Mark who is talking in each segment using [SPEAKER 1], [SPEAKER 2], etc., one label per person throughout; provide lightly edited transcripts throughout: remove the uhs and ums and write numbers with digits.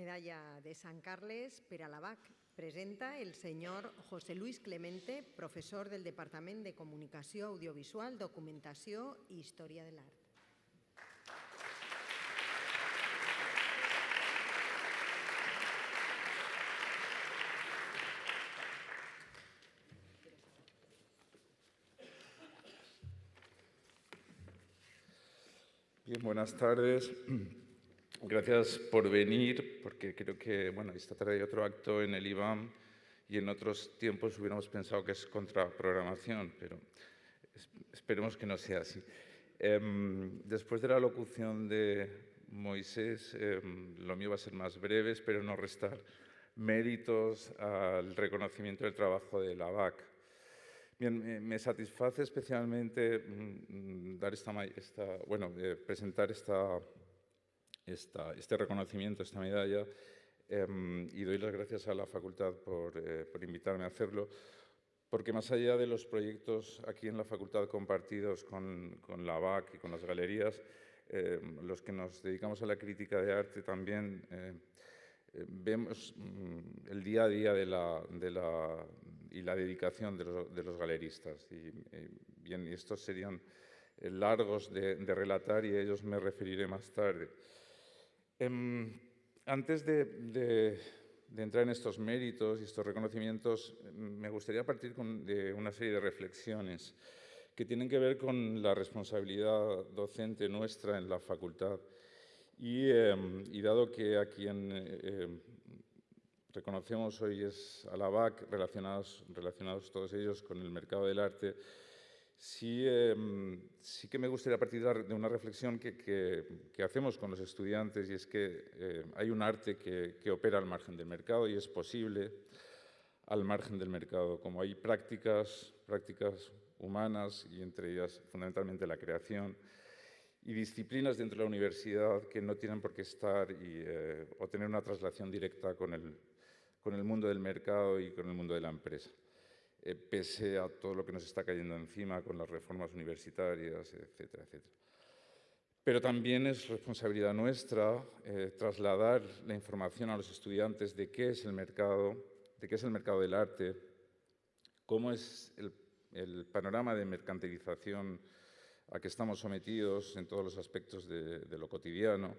[SPEAKER 1] medalla de Sant Carles per a l'ABAC presenta el senyor José Luis Clemente, professor del Departament de Comunicació Audiovisual, Documentació i Història de l'Art.
[SPEAKER 2] Bien, buenas tardes. Gracias por venir, porque creo que esta tarde hay otro acto en el IBAM y en otros tiempos hubiéramos pensado que es contraprogramación, pero esperemos que no sea así. Después de la locución de Moisés, lo mío va a ser más breve, espero no restar méritos al reconocimiento del trabajo de la ABAC. Bien, me satisface especialmente presentar este reconocimiento, esta medalla, y doy las gracias a la facultad por invitarme a hacerlo, porque más allá de los proyectos aquí en la facultad compartidos con la ABAC y con las galerías, los que nos dedicamos a la crítica de arte también vemos el día a día y la dedicación de los galeristas. Y estos serían largos de relatar y a ellos me referiré más tarde. Antes de entrar en estos méritos y estos reconocimientos, me gustaría partir de una serie de reflexiones que tienen que ver con la responsabilidad docente nuestra en la facultad. Y dado que a quien reconocemos hoy es a la ABAC, relacionados todos ellos con el mercado del arte, sí que me gustaría partir de una reflexión que hacemos con los estudiantes, y es que hay un arte que opera al margen del mercado y es posible al margen del mercado, como hay prácticas humanas, y entre ellas fundamentalmente la creación, y disciplinas dentro de la universidad que no tienen por qué estar o tener una traslación directa con el mundo del mercado y con el mundo de la empresa, pese a todo lo que nos está cayendo encima con las reformas universitarias, etcétera, etcétera. Pero también es responsabilidad nuestra trasladar la información a los estudiantes de qué es el mercado del arte, cómo es el panorama de mercantilización a que estamos sometidos en todos los aspectos de lo cotidiano,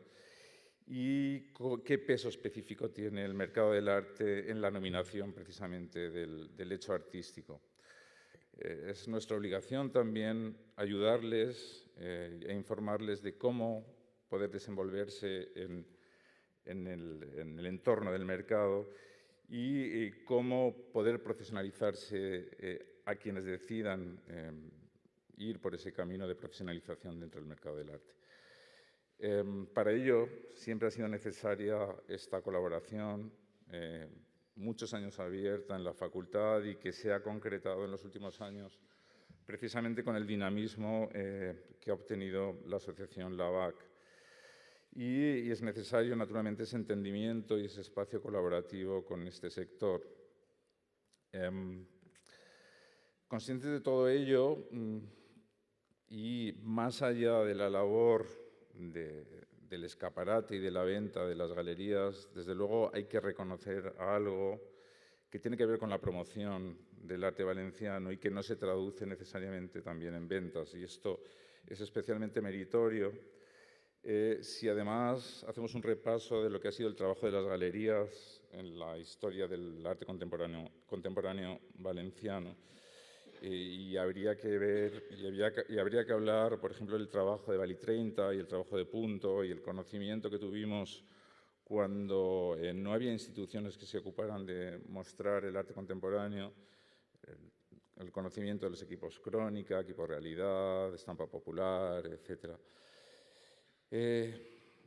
[SPEAKER 2] y qué peso específico tiene el mercado del arte en la nominación precisamente del hecho artístico. Es nuestra obligación también ayudarles e informarles de cómo poder desenvolverse en el entorno del mercado y cómo poder profesionalizarse a quienes decidan ir por ese camino de profesionalización dentro del mercado del arte. Para ello siempre ha sido necesaria esta colaboración, muchos años abierta en la facultad y que se ha concretado en los últimos años precisamente con el dinamismo que ha obtenido la asociación La ABAC. Y es necesario, naturalmente, ese entendimiento y ese espacio colaborativo con este sector. Conscientes de todo ello, y más allá de la labor del escaparate y de la venta de las galerías, desde luego hay que reconocer algo que tiene que ver con la promoción del arte valenciano y que no se traduce necesariamente también en ventas. Y esto es especialmente meritorio si además hacemos un repaso de lo que ha sido el trabajo de las galerías en la historia del arte contemporáneo valenciano. Y habría que hablar, por ejemplo, del trabajo de Bali 30 y el trabajo de Punto y el conocimiento que tuvimos cuando no había instituciones que se ocuparan de mostrar el arte contemporáneo, el conocimiento de los equipos Crónica, Equipo Realidad, Estampa Popular, etc.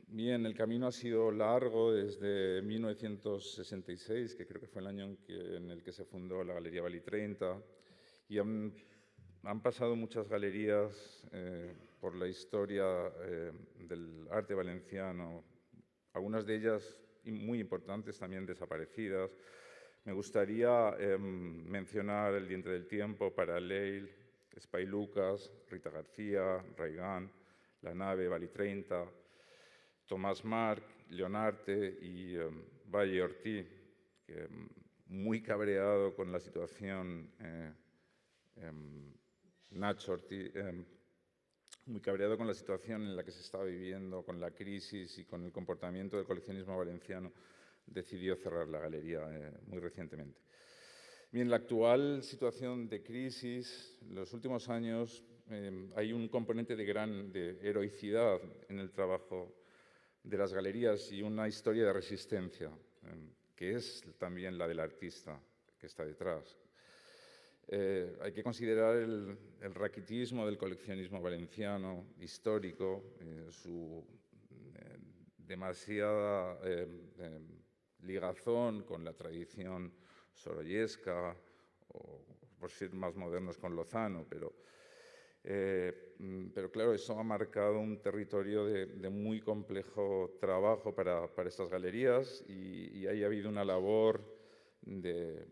[SPEAKER 2] Bien, el camino ha sido largo desde 1966, que creo que fue el año en el que se fundó la Galería Bali 30, y han pasado muchas galerías por la historia del arte valenciano, algunas de ellas muy importantes, también desaparecidas. Me gustaría mencionar El Diente del Tiempo, Paralel, Espai Lucas, Rita García, Raigán, La Nave, Bali 30, Tomás Marc, Leonarte y Valle Ortiz, que muy cabreado con la situación, Nacho Ortiz, muy cabreado con la situación en la que se estaba viviendo, con la crisis y con el comportamiento del coleccionismo valenciano, decidió cerrar la galería muy recientemente. Bien, en la actual situación de crisis, en los últimos años hay un componente de heroicidad en el trabajo de las galerías y una historia de resistencia, que es también la del artista que está detrás. Hay que considerar el raquitismo del coleccionismo valenciano histórico, su demasiada ligazón con la tradición sorollesca, o por ser más modernos con Lozano, pero claro, eso ha marcado un territorio de muy complejo trabajo para estas galerías y ahí ha habido una labor de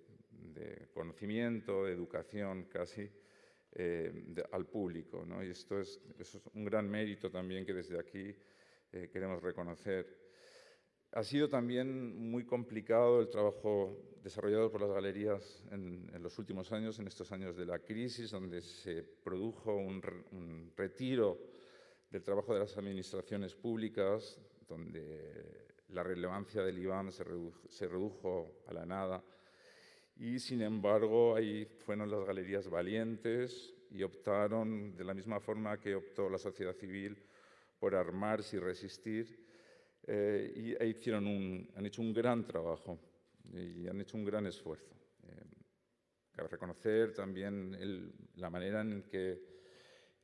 [SPEAKER 2] conocimiento, de educación casi al público, ¿no? Y eso es un gran mérito también que desde aquí queremos reconocer. Ha sido también muy complicado el trabajo desarrollado por las galerías en los últimos años, en estos años de la crisis, donde se produjo un retiro del trabajo de las administraciones públicas, donde la relevancia del IBAM se redujo a la nada. Y, sin embargo, ahí fueron las galerías valientes y optaron, de la misma forma que optó la sociedad civil, por armarse y resistir. Y han hecho un gran trabajo y han hecho un gran esfuerzo. Cabe reconocer también la manera en que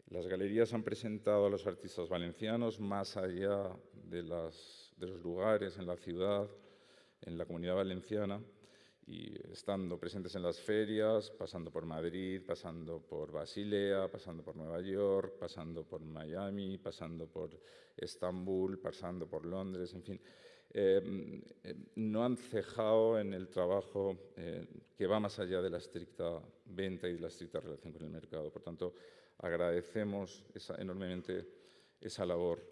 [SPEAKER 2] las galerías han presentado a los artistas valencianos más allá de los lugares, en la ciudad, en la Comunidad Valenciana, y estando presentes en las ferias, pasando por Madrid, pasando por Basilea, pasando por Nueva York, pasando por Miami, pasando por Estambul, pasando por Londres, en fin. No han cejado en el trabajo que va más allá de la estricta venta y de la estricta relación con el mercado. Por tanto, agradecemos enormemente esa labor.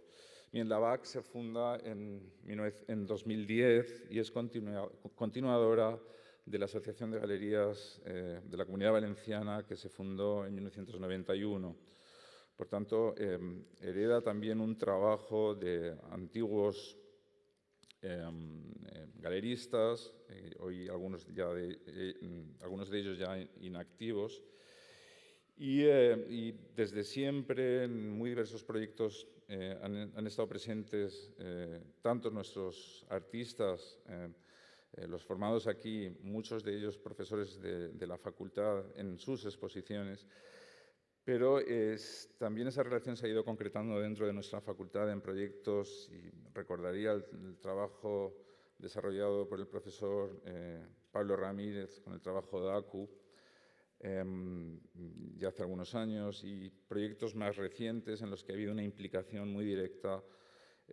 [SPEAKER 2] Bien, la BAC se funda en 2010 y es continuadora de la Asociación de Galerías de la Comunidad Valenciana, que se fundó en 1991. Por tanto, hereda también un trabajo de antiguos galeristas, hoy algunos de ellos ya inactivos, y desde siempre en muy diversos proyectos han estado presentes tanto nuestros artistas, los formados aquí, muchos de ellos profesores de la facultad en sus exposiciones, pero también esa relación se ha ido concretando dentro de nuestra facultad en proyectos, y recordaría el trabajo desarrollado por el profesor Pablo Ramírez con el trabajo de ACU ya hace algunos años, y proyectos más recientes en los que ha habido una implicación muy directa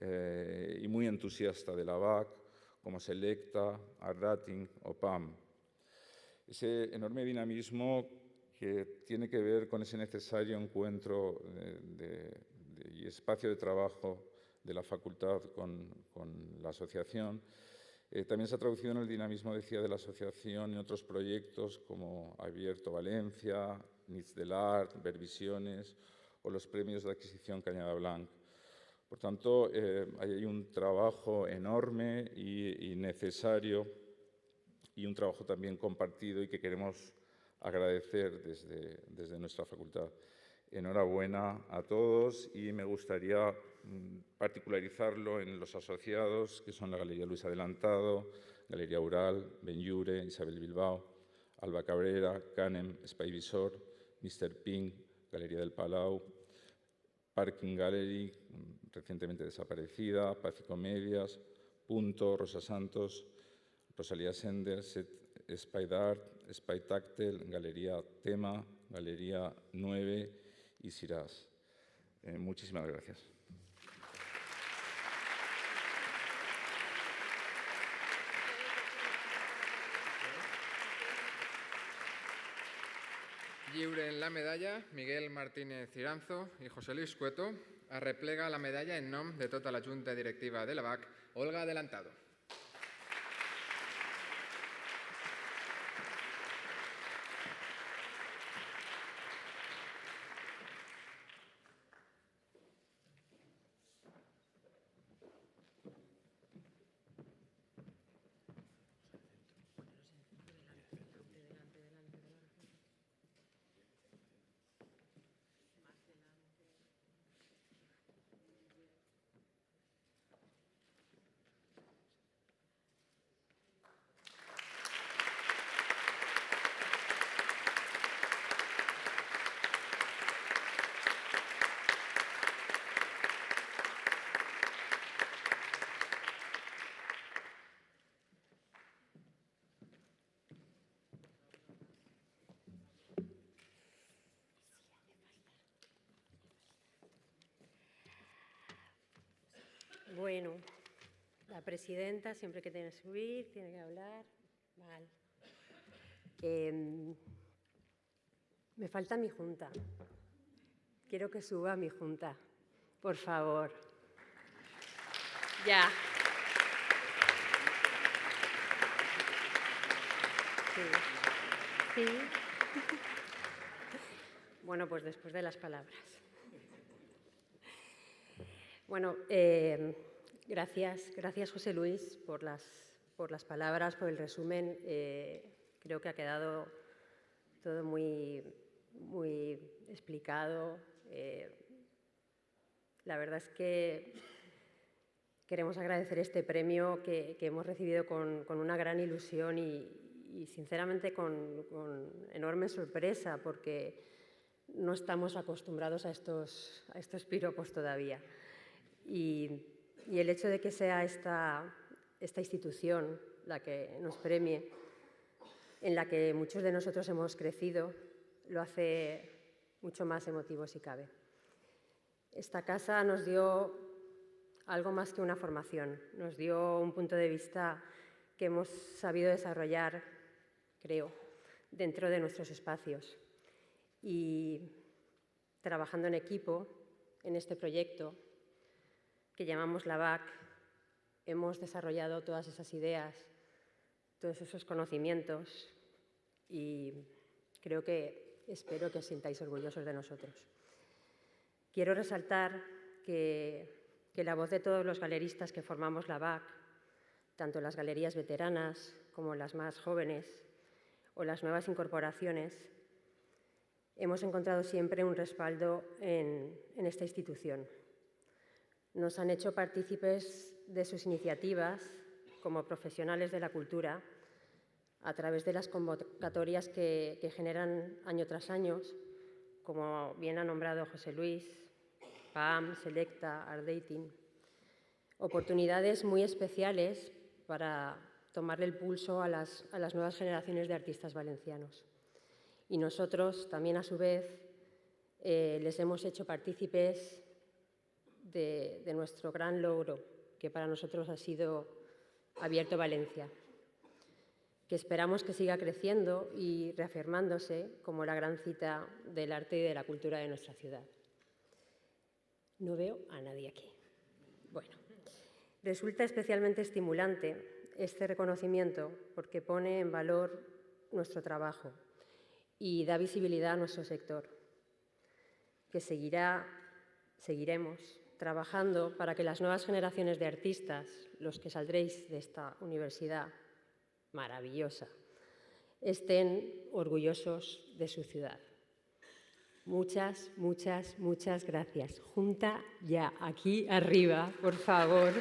[SPEAKER 2] y muy entusiasta de la BAC, como Selecta, Art Rating o PAM. Ese enorme dinamismo que tiene que ver con ese necesario encuentro y espacio de trabajo de la facultad con la asociación, también se ha traducido en el dinamismo, decía, de la asociación en otros proyectos como Abierto Valencia, Nits del Art, Vervisiones o los premios de adquisición Cañada Blanc. Por tanto, hay un trabajo enorme y necesario, y un trabajo también compartido y que queremos agradecer desde nuestra facultad. Enhorabuena a todos, y me gustaría particularizarlo en los asociados, que son la Galería Luis Adelantado, Galería Ural, Benlliure, Isabel Bilbao, Alba Cabrera, Canem, Spyvisor, Mr. Pink, Galería del Palau, Parking Gallery, recientemente desaparecida, Paz y Comedias, Punto, Rosa Santos, Rosalía Sender, Spydart, Spytactel, Galería Tema, Galería 9 y Sirás. Muchísimas gracias.
[SPEAKER 3] Lliuren la medalla Miguel Martínez Iranzo y José Luis Cueto, arreplega la medalla en nom de tota la Junta Directiva de l'ABAC, Olga Adelantado.
[SPEAKER 4] Bueno, la presidenta siempre que tiene que subir, tiene que hablar. Vale. Me falta mi junta. Quiero que suba mi junta, por favor. Ya. Sí. Sí. Bueno, pues después de las palabras. Bueno, gracias José Luis por las palabras, por el resumen. Creo que ha quedado todo muy explicado. La verdad es que queremos agradecer este premio que hemos recibido con una gran ilusión y sinceramente con enorme sorpresa, porque no estamos acostumbrados a estos piropos todavía. Y el hecho de que sea esta institución la que nos premie, en la que muchos de nosotros hemos crecido, lo hace mucho más emotivo si cabe. Esta casa nos dio algo más que una formación, nos dio un punto de vista que hemos sabido desarrollar, creo, dentro de nuestros espacios. Y trabajando en equipo en este proyecto que llamamos la ABAC, hemos desarrollado todas esas ideas, todos esos conocimientos y espero que os sintáis orgullosos de nosotros. Quiero resaltar que la voz de todos los galeristas que formamos la ABAC, tanto las galerías veteranas como las más jóvenes o las nuevas incorporaciones, hemos encontrado siempre un respaldo en esta institución. Nos han hecho partícipes de sus iniciativas como profesionales de la cultura a través de las convocatorias que generan año tras año, como bien ha nombrado José Luis, PAM, Selecta, Artdating. Oportunidades muy especiales para tomarle el pulso a las nuevas generaciones de artistas valencianos. Y nosotros también, a su vez, les hemos hecho partícipes de nuestro gran logro, que para nosotros ha sido Abierto Valencia, que esperamos que siga creciendo y reafirmándose como la gran cita del arte y de la cultura de nuestra ciudad. No veo a nadie aquí. Bueno, resulta especialmente estimulante este reconocimiento porque pone en valor nuestro trabajo y da visibilidad a nuestro sector, que seguiremos trabajando para que las nuevas generaciones de artistas, los que saldréis de esta universidad maravillosa, estén orgullosos de su ciudad. Muchas, muchas, muchas gracias. Junta ya, aquí arriba, por favor.